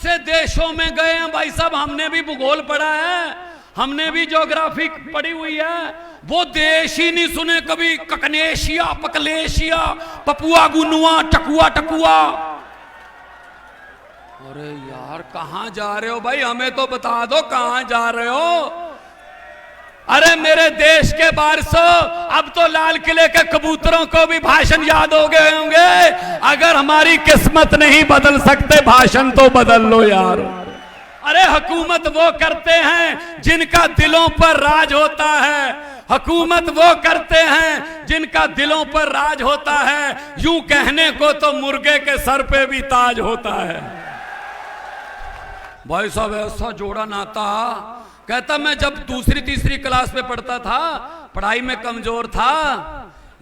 से देशों में गए हैं भाई साहब, हमने भी भूगोल पढ़ा है, हमने भी ज्योग्राफी पढ़ी हुई है, वो देश ही नहीं सुने कभी। ककनेशिया, पकलेशिया, पपुआ गुनुआ, टकुआ टकुआ। अरे यार कहां जा रहे हो भाई, हमें तो बता दो कहां जा रहे हो। अरे मेरे देश के वारिसों, अब तो लाल किले के कबूतरों को भी भाषण याद हो गए होंगे। अगर हमारी किस्मत नहीं बदल सकते, भाषण तो बदल लो यार। अरे हुकूमत वो करते हैं जिनका दिलों पर राज होता है, हुकूमत वो करते हैं जिनका दिलों पर राज होता है। यूं कहने को तो मुर्गे के सर पे भी ताज होता है। भाई साहब ऐसा जोड़ा नाता। कहता मैं जब दूसरी तीसरी क्लास में पढ़ता था, पढ़ाई में कमजोर था,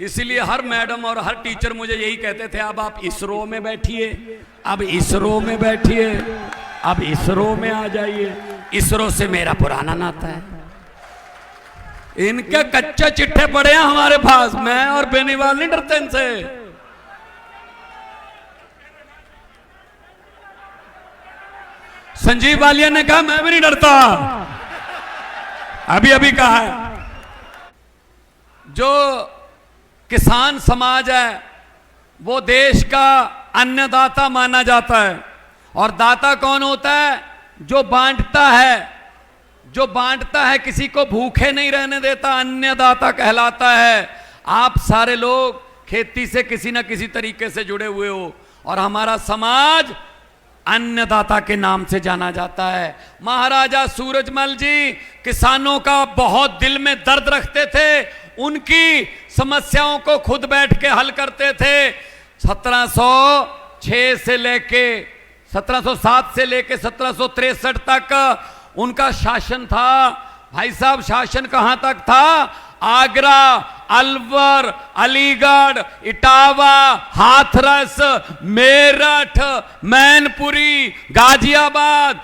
इसलिए हर मैडम और हर टीचर मुझे यही कहते थे, अब आप इस रो में बैठिए, अब इस रो में बैठिए, अब इस रो में आ जाइए। इसरो से मेरा पुराना नाता है। इनके कच्चे चिट्ठे पड़े हैं हमारे पास, मैं और बेनीवाल नहीं डरते इनसे। संजीव वालिया ने कहा मैं भी नहीं डरता, अभी अभी कहा है। जो किसान समाज है वो देश का अन्नदाता माना जाता है। और दाता कौन होता है? जो बांटता है, जो बांटता है, किसी को भूखे नहीं रहने देता, अन्नदाता कहलाता है। आप सारे लोग खेती से किसी ना किसी तरीके से जुड़े हुए हो, और हमारा समाज अन्नदाता के नाम से जाना जाता है। महाराजा सूरजमल जी किसानों का बहुत दिल में दर्द रखते थे, उनकी समस्याओं को खुद बैठ के हल करते थे। 1706 से लेके 1707 से लेके 1763 तक उनका शासन था। भाई साहब शासन कहां तक था? आगरा, अलवर, अलीगढ़, इटावा, हाथरस, मेरठ, मैनपुरी, गाजियाबाद,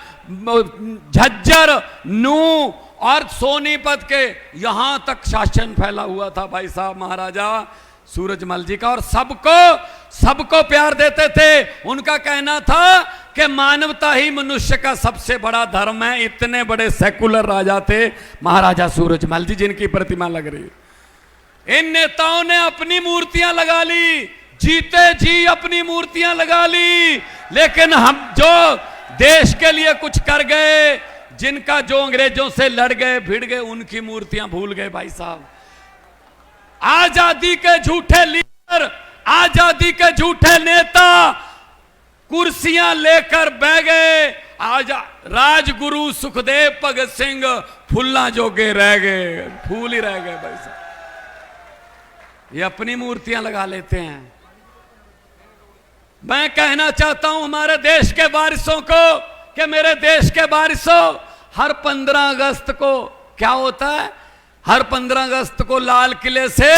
झज्जर, नू और सोनीपत के यहां तक शासन फैला हुआ था भाई साहब महाराजा सूरजमल जी का। और सबको प्यार देते थे। उनका कहना था कि मानवता ही मनुष्य का सबसे बड़ा धर्म है। इतने बड़े सेकुलर राजा थे महाराजा सूरजमल जी, जिनकी प्रतिमा लग रही। इन नेताओं ने अपनी मूर्तियां लगा ली, जीते जी अपनी मूर्तियां लगा ली, लेकिन हम जो देश के लिए कुछ कर गए, जिनका जो अंग्रेजों से लड़ गए भिड़ गए, उनकी मूर्तियां भूल गए भाई साहब। आजादी के झूठे लीडर, आजादी के झूठे नेता कुर्सियां लेकर बह गए। आज राजगुरु सुखदेव भगत सिंह फुल्ला जोगे रह गए, फूल ही रह गए भाई साहब। ये अपनी मूर्तियां लगा लेते हैं। मैं कहना चाहता हूं हमारे देश के वारिसों को कि मेरे देश के वारिसों, हर 15 अगस्त को क्या होता है? हर 15 अगस्त को लाल किले से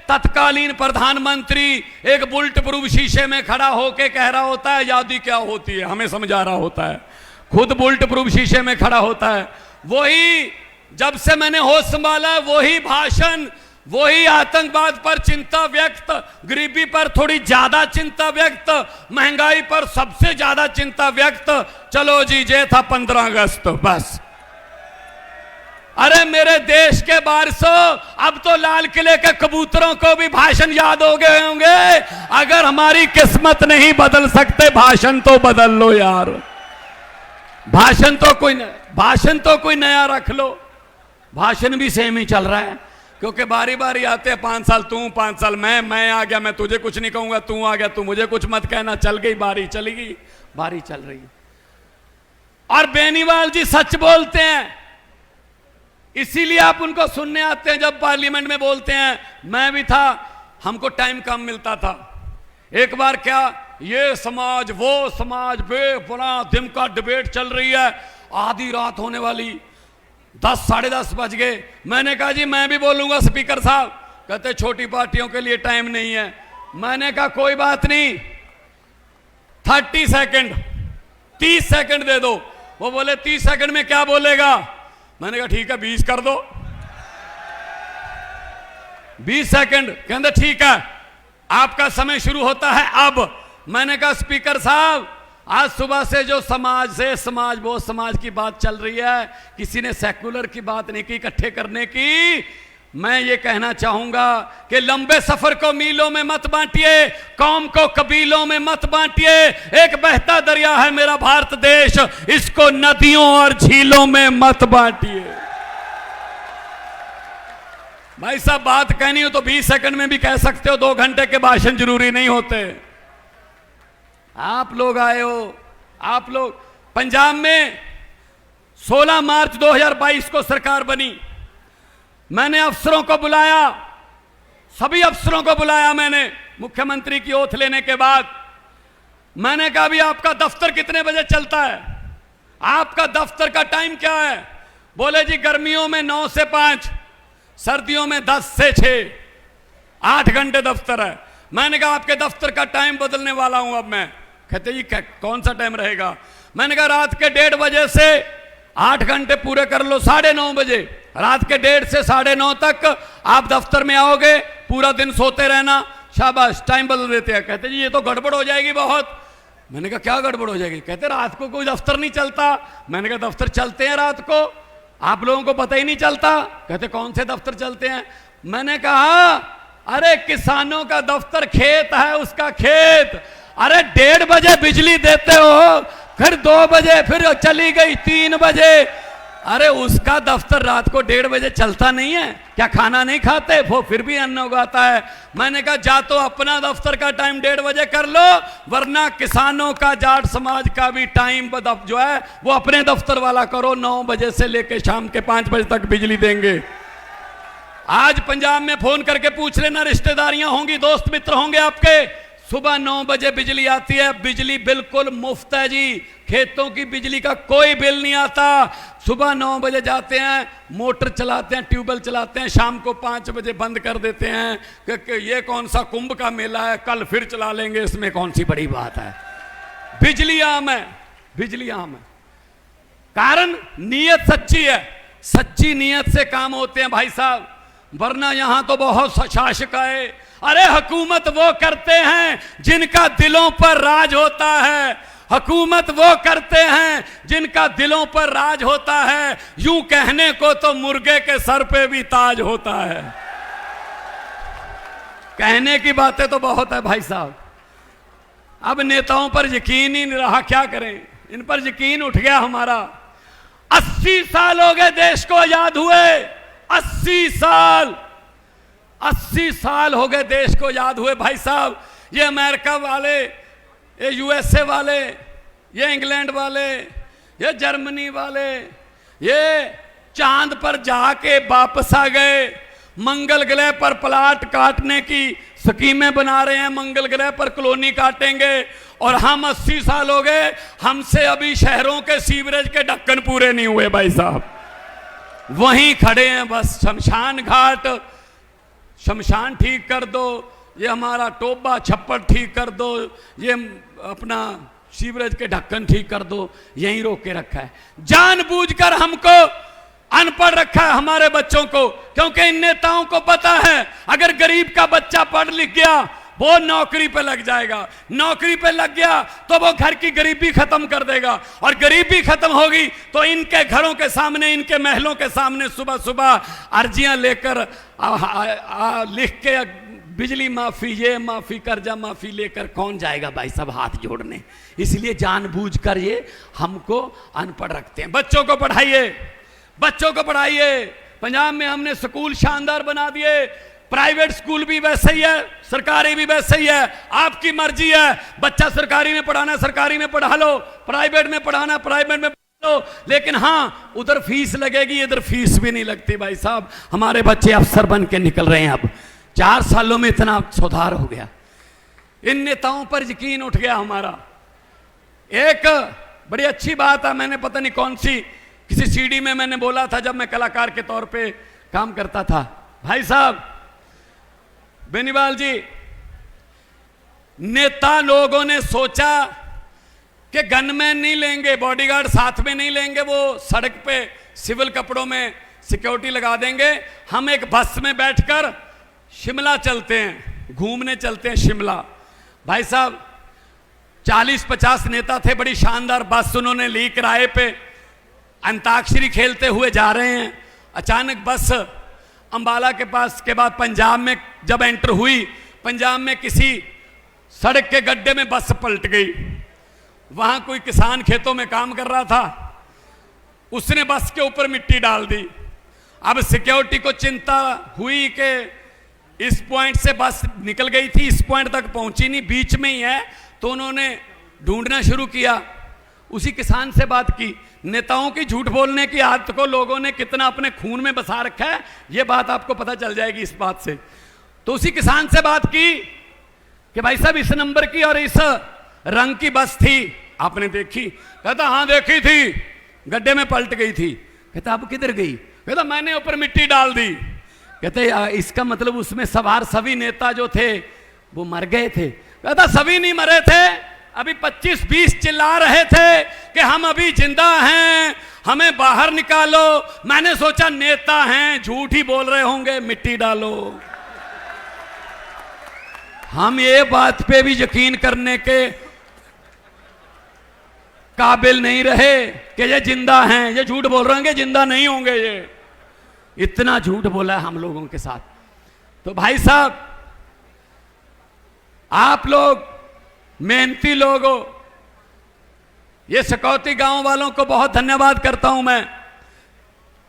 तत्कालीन प्रधानमंत्री एक बुलेट प्रूफ शीशे में खड़ा होकर कह रहा होता है आजादी क्या होती है, हमें समझा रहा होता है। खुद बुलेट प्रूफ शीशे में खड़ा होता है। वही जब से मैंने होश संभाला, वही भाषण, वही आतंकवाद पर चिंता व्यक्त, गरीबी पर थोड़ी ज्यादा चिंता व्यक्त, महंगाई पर सबसे ज्यादा चिंता व्यक्त। चलो जी, ये था 15 अगस्त बस। अरे मेरे देश के वारिसों, अब तो लाल किले के कबूतरों को भी भाषण याद हो गए होंगे। अगर हमारी किस्मत नहीं बदल सकते, भाषण तो बदल लो यार। भाषण तो कोई नया रख लो। भाषण भी सेम ही चल रहा है, क्योंकि बारी बारी आते हैं, 5 साल तू, 5 साल मैं आ गया, मैं तुझे कुछ नहीं कहूंगा, तू आ गया, तू मुझे कुछ मत कहना। चल गई बारी, चली गई बारी, चल रही। और बेनीवाल जी सच बोलते हैं, इसीलिए आप उनको सुनने आते हैं जब पार्लियामेंट में बोलते हैं। मैं भी था, हमको टाइम कम मिलता था। एक बार क्या, ये समाज वो समाज, बड़ा दिन का डिबेट चल रही है, आधी रात होने वाली, 10 साढ़े 10 बज गए। मैंने कहा जी मैं भी बोलूंगा स्पीकर साहब। कहते छोटी पार्टियों के लिए टाइम नहीं है। मैंने कहा कोई बात नहीं, 30 सेकंड 30 सेकंड दे दो। वो बोले 30 सेकंड में क्या बोलेगा? मैंने कहा ठीक है 20 कर दो। 20 सेकंड, कहते ठीक है आपका समय शुरू होता है अब। मैंने कहा स्पीकर साहब आज सुबह से जो समाज से समाज वो समाज की बात चल रही है, किसी ने सेकुलर की बात नहीं की, इकट्ठे करने की। मैं ये कहना चाहूंगा कि लंबे सफर को मीलों में मत बांटिए, कौम को कबीलों में मत बांटिए। एक बहता दरिया है मेरा भारत देश, इसको नदियों और झीलों में मत बांटिए। भाई साहब बात कहनी हो तो 20 सेकंड में भी कह सकते हो, 2 घंटे के भाषण जरूरी नहीं होते। आप लोग आए हो, आप लोग पंजाब में 16 मार्च 2022 को सरकार बनी। मैंने अफसरों को बुलाया, सभी अफसरों को बुलाया मैंने मुख्यमंत्री की ओथ लेने के बाद। मैंने कहा भी आपका दफ्तर कितने बजे चलता है, आपका दफ्तर का टाइम क्या है? बोले जी गर्मियों में 9 से 5, सर्दियों में 10 से 6, 8 घंटे दफ्तर है। मैंने कहा आपके दफ्तर का टाइम बदलने वाला हूं अब मैं। कहते जी कौन सा टाइम रहेगा? मैंने कहा रात के 1:30 बजे से 8 घंटे पूरे कर लो, 9:30 बजे, रात के 1:30 से 9:30 तक आप दफ्तर में आओगे, पूरा दिन सोते रहना, शाबाश, टाइम बदल देते हैं। कहते जी ये तो गड़बड़ हो जाएगी बहुत। मैंने कहा क्या गड़बड़ हो जाएगी? कहते रात को कोई दफ्तर नहीं चलता। मैंने कहा दफ्तर चलते हैं रात को, आप लोगों को पता ही नहीं चलता। कहते कौन से दफ्तर चलते हैं? मैंने कहा अरे किसानों का दफ्तर खेत है, उसका खेत। अरे 1:30 बजे बिजली देते हो, फिर 2 बजे, फिर चली गई 3 बजे। अरे उसका दफ्तर रात को 1:30 बजे चलता नहीं है क्या? खाना नहीं खाते वो, फिर भी अन्न उगाता है। मैंने कहा जा तो अपना दफ्तर का टाइम 1:30 बजे कर लो, वरना किसानों का, जाट समाज का भी टाइम जो है वो अपने दफ्तर वाला करो। 9 बजे से लेकर शाम के 5 बजे तक बिजली देंगे। आज पंजाब में फोन करके पूछ लेना, रिश्तेदारियां होंगी, दोस्त मित्र होंगे आपके। सुबह 9 बजे बिजली आती है, बिजली बिल्कुल मुफ्त है जी, खेतों की बिजली का कोई बिल नहीं आता। सुबह 9 बजे जाते हैं, मोटर चलाते हैं, ट्यूबवेल चलाते हैं, शाम को 5 बजे बंद कर देते हैं कि ये कौन सा कुंभ का मेला है, कल फिर चला लेंगे, इसमें कौन सी बड़ी बात है। बिजली आम है, बिजली आम है। कारण नीयत सच्ची है, सच्ची नीयत से काम होते हैं भाई साहब, वरना यहां तो बहुत शासक आए। अरे हुकूमत वो करते हैं जिनका दिलों पर राज होता है, हुकूमत वो करते हैं जिनका दिलों पर राज होता है। यूं कहने को तो मुर्गे के सर पे भी ताज होता है। कहने की बातें तो बहुत है भाई साहब, अब नेताओं पर यकीन ही नहीं रहा, क्या करें, इन पर यकीन उठ गया हमारा। 80 साल हो गए देश को आजाद हुए, 80 साल, 80 साल हो गए देश को आजाद हुए भाई साहब। ये अमेरिका वाले, ये यूएसए वाले, ये इंग्लैंड वाले, ये जर्मनी वाले, ये चांद पर जाके वापस आ गए, मंगल ग्रह पर प्लाट काटने की स्कीमें बना रहे हैं, मंगल ग्रह पर कॉलोनी काटेंगे। और हम 80 साल हो गए, हमसे अभी शहरों के सीवरेज के ढक्कन पूरे नहीं हुए भाई साहब, वहीं खड़े हैं बस। शमशान घाट, शमशान ठीक कर दो, ये हमारा टोबा छप्पर ठीक कर दो, ये अपना सीवरेज के ढक्कन ठीक कर दो, यहीं रोक के रखा है। जानबूझकर हमको अनपढ़ रखा है हमारे बच्चों को, क्योंकि इन नेताओं को पता है अगर गरीब का बच्चा पढ़ लिख गया वो नौकरी पे लग जाएगा, नौकरी पे लग गया तो वो घर की गरीबी खत्म कर देगा, और गरीबी खत्म होगी तो इनके घरों के सामने, इनके महलों के सामने सुबह सुबह अर्जियां लेकर लिख के बिजली माफी, ये माफी, कर्जा माफी लेकर कौन जाएगा भाई साहब हाथ जोड़ने। इसलिए जानबूझकर ये हमको अनपढ़ रखते हैं। बच्चों को पढ़ाइए, बच्चों को पढ़ाइए। पंजाब में हमने स्कूल शानदार बना दिए, प्राइवेट स्कूल भी वैसे ही है, सरकारी भी वैसे ही है, आपकी मर्जी है। बच्चा सरकारी में पढ़ाना सरकारी में पढ़ा लो, प्राइवेट में पढ़ाना प्राइवेट में पढ़ा लो, लेकिन हाँ उधर फीस लगेगी, इधर फीस भी नहीं लगती भाई साहब। हमारे बच्चे अफसर बन के निकल रहे हैं, अब 4 सालों में इतना सुधार हो गया। इन नेताओं पर यकीन उठ गया हमारा। एक बड़ी अच्छी बात है, मैंने पता नहीं कौन सी किसी सीडी में मैंने बोला था जब मैं कलाकार के तौर पे काम करता था, भाई साहब बेनीवाल जी, नेता लोगों ने सोचा कि गनमैन नहीं लेंगे, बॉडीगार्ड साथ में नहीं लेंगे, वो सड़क पे सिविल कपड़ों में सिक्योरिटी लगा देंगे, हम एक बस में बैठकर शिमला चलते हैं, घूमने चलते हैं शिमला। भाई साहब 40-50 नेता थे, बड़ी शानदार बस उन्होंने ली किराए पे, अंताक्षरी खेलते हुए जा रहे हैं। अचानक बस अंबाला के पास के बाद पंजाब में जब एंटर हुई, पंजाब में किसी सड़क के गड्ढे में बस पलट गई। वहां कोई किसान खेतों में काम कर रहा था, उसने बस के ऊपर मिट्टी डाल दी। अब सिक्योरिटी को चिंता हुई कि इस पॉइंट से बस निकल गई थी, इस पॉइंट तक पहुंची नहीं, बीच में ही है, तो उन्होंने ढूंढना शुरू किया। उसी किसान से बात की। नेताओं की झूठ बोलने की आदत को लोगों ने कितना अपने खून में बसा रखा है, यह बात आपको पता चल जाएगी इस बात से। तो उसी किसान से बात की कि भाई साहब इस नंबर की और इस रंग की बस थी, आपने देखी? कहता हाँ देखी थी, गड्ढे में पलट गई थी। कहता अब किधर गई? कहता मैंने ऊपर मिट्टी डाल दी। कहते इसका मतलब उसमें सवार सभी नेता जो थे वो मर गए थे। कहता सभी नहीं मरे थे, अभी 25-20 चिल्ला रहे थे कि हम अभी जिंदा हैं, हमें बाहर निकालो। मैंने सोचा नेता हैं, झूठ ही बोल रहे होंगे, मिट्टी डालो। हम ये बात पे भी यकीन करने के काबिल नहीं रहे कि ये जिंदा हैं, ये झूठ बोल रहे होंगे, जिंदा नहीं होंगे। ये इतना झूठ बोला है हम लोगों के साथ। तो भाई साहब, आप लोग मेहनती लोग हो, ये सकौती गांव वालों को बहुत धन्यवाद करता हूं मैं,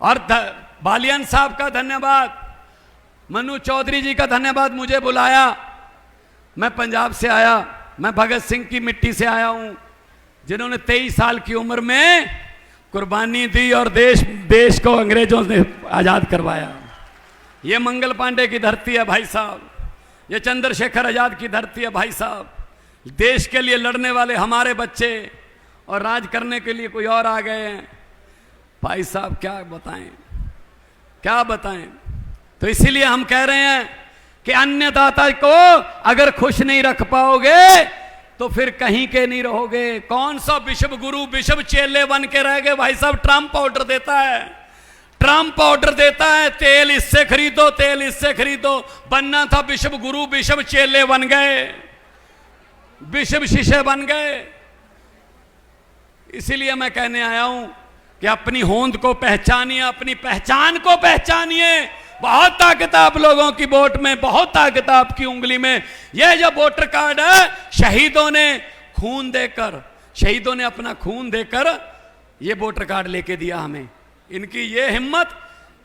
और बालियान साहब का धन्यवाद, मनु चौधरी जी का धन्यवाद। मुझे बुलाया, मैं पंजाब से आया, मैं भगत सिंह की मिट्टी से आया हूं, जिन्होंने 23 साल की उम्र में कुर्बानी दी और देश को अंग्रेजों ने आजाद करवाया। ये मंगल पांडे की धरती है भाई साहब, ये चंद्रशेखर आजाद की धरती है भाई साहब। देश के लिए लड़ने वाले हमारे बच्चे और राज करने के लिए कोई और आ गए हैं। भाई साहब क्या बताएं, क्या बताएं। तो इसीलिए हम कह रहे हैं कि अन्नदाता को अगर खुश नहीं रख पाओगे तो फिर कहीं के नहीं रहोगे। कौन सा विश्व गुरु विश्व चेले बन के रह गए भाई साहब? ट्रंप ऑर्डर देता है, ट्रंप ऑर्डर देता है, तेल इससे खरीदो, तेल इससे खरीदो। बनना था विश्व गुरु, विश्व चेले बन गए, विश्व शिष्य बन गए। इसीलिए मैं कहने आया हूं कि अपनी होंद को पहचानिए, अपनी पहचान को पहचानिए। बहुत ताकत आप लोगों की वोट में, बहुत ताकत आपकी उंगली में। यह जो वोटर कार्ड है, शहीदों ने खून देकर, शहीदों ने अपना खून देकर ये वोटर कार्ड लेके दिया हमें। इनकी ये हिम्मत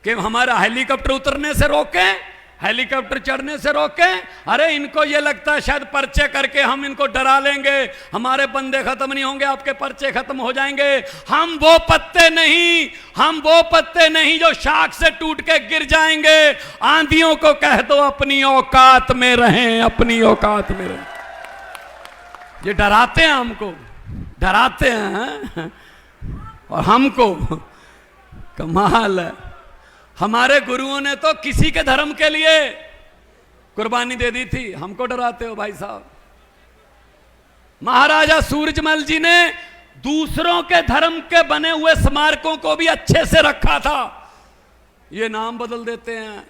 कि हमारा हेलीकॉप्टर उतरने से रोकें, हेलीकॉप्टर चढ़ने से रोकें। अरे इनको ये लगता है शायद पर्चे करके हम इनको डरा लेंगे, हमारे बंदे खत्म नहीं होंगे, आपके पर्चे खत्म हो जाएंगे। हम वो पत्ते नहीं, हम वो पत्ते नहीं जो शाख से टूट के गिर जाएंगे। आंधियों को कह दो अपनी औकात में रहें, अपनी औकात में रहें। ये डराते हैं हमको, डराते हैं, और हमको कमाल है। हमारे गुरुओं ने तो किसी के धर्म के लिए कुर्बानी दे दी थी, हमको डराते हो भाई साहब। महाराजा सूरजमल जी ने दूसरों के धर्म के बने हुए स्मारकों को भी अच्छे से रखा था। ये नाम बदल देते हैं,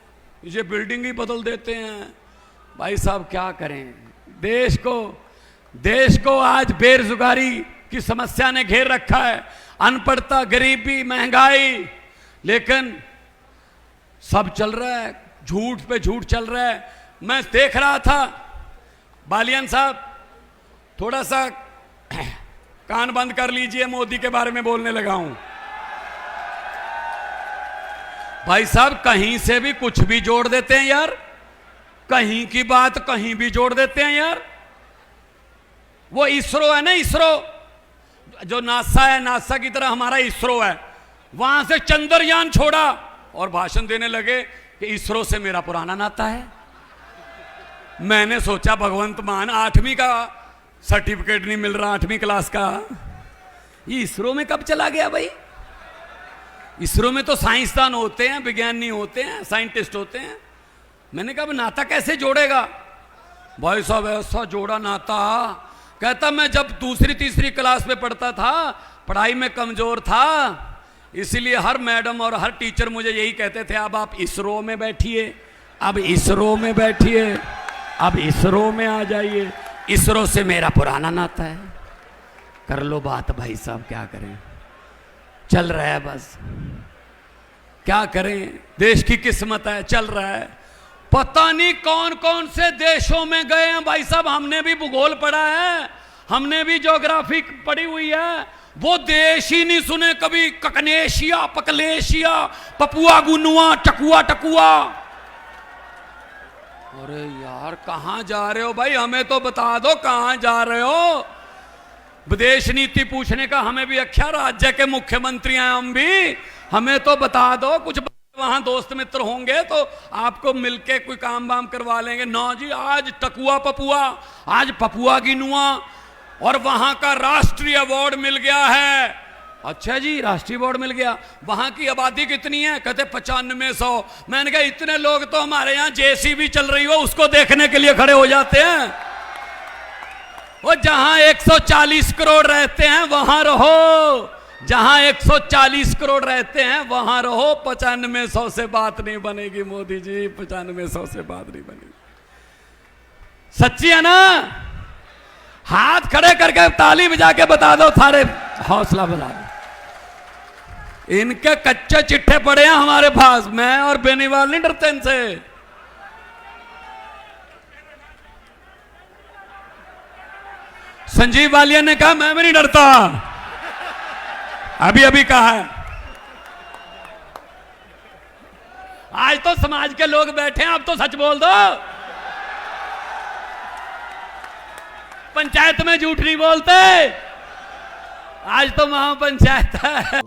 ये बिल्डिंग ही बदल देते हैं। भाई साहब क्या करें? देश को आज बेरोजगारी की समस्या ने घेर रखा है, अनपढ़ता, गरीबी, महंगाई, लेकिन सब चल रहा है, झूठ पे झूठ चल रहा है। मैं देख रहा था, बालियान साहब थोड़ा सा कान बंद कर लीजिए, मोदी के बारे में बोलने लगा हूं। भाई साहब कहीं से भी कुछ भी जोड़ देते हैं यार, कहीं की बात कहीं भी जोड़ देते हैं यार। वो इसरो है ना, इसरो जो नासा है, नासा की तरह हमारा इसरो है, वहां से चंद्रयान छोड़ा और भाषण देने लगे कि इसरो से मेरा पुराना नाता है। मैंने सोचा भगवंत मान, 8वीं का सर्टिफिकेट नहीं मिल रहा, 8वीं क्लास का, ये इसरो में कब चला गया भाई? इसरो में तो साइंसदान होते हैं, विज्ञानी होते हैं, साइंटिस्ट होते हैं। मैंने कहा नाता कैसे जोड़ेगा? भाई साहब ऐसा जोड़ा नाता, कहता मैं जब 2री-3री क्लास में पढ़ता था, पढ़ाई में कमजोर था, इसीलिए हर मैडम और हर टीचर मुझे यही कहते थे, अब आप इसरो में बैठिए, अब इसरो में बैठिए, अब इसरो में आ जाइए। इसरो से मेरा पुराना नाता है। कर लो बात भाई साहब, क्या करें, चल रहा है बस, क्या करें, देश की किस्मत है, चल रहा है। पता नहीं कौन कौन से देशों में गए हैं भाई साहब, हमने भी भूगोल पढ़ा है, हमने भी ज्योग्राफी पढ़ी हुई है, वो देश ही नहीं सुने कभी, ककनेशिया, पकलेशिया, पपुआ गुनुआ, टकुआ टकुआ। अरे यार कहां जा रहे हो भाई, हमें तो बता दो कहां जा रहे हो। विदेश नीति पूछने का हमें भी अच्छा, राज्य के मुख्यमंत्री हैं हम भी, हमें तो बता दो, कुछ वहां दोस्त मित्र होंगे तो आपको मिलके कोई काम वाम करवा लेंगे। ना जी, आज टकुआ पपुआ, आज पपुआ गिनुआ, और वहां का राष्ट्रीय अवार्ड मिल गया है। अच्छा जी, राष्ट्रीय अवार्ड मिल गया। वहां की आबादी कितनी है? कहते 9500। मैंने कहा इतने लोग तो हमारे यहाँ जेसीबी चल रही हो उसको देखने के लिए खड़े हो जाते हैं। वो जहां 140 करोड़ रहते हैं वहां रहो, जहां 140 करोड़ रहते हैं वहां रहो। 9500 से बात नहीं बनेगी मोदी जी, 9500 से बात नहीं बनेगी। सच्ची है ना? हाथ खड़े करके ताली बजा के बता दो, सारे हौसला बना दो। इनके कच्चे चिट्ठे पड़े हैं हमारे पास, मैं और बेनीवाल नहीं डरते इनसे। संजीव वालिया ने कहा मैं भी नहीं डरता, अभी अभी कहा है। आज तो समाज के लोग बैठे हैं, अब तो सच बोल दो, पंचायत में झूठ नहीं बोलते, आज तो महापंचायत है।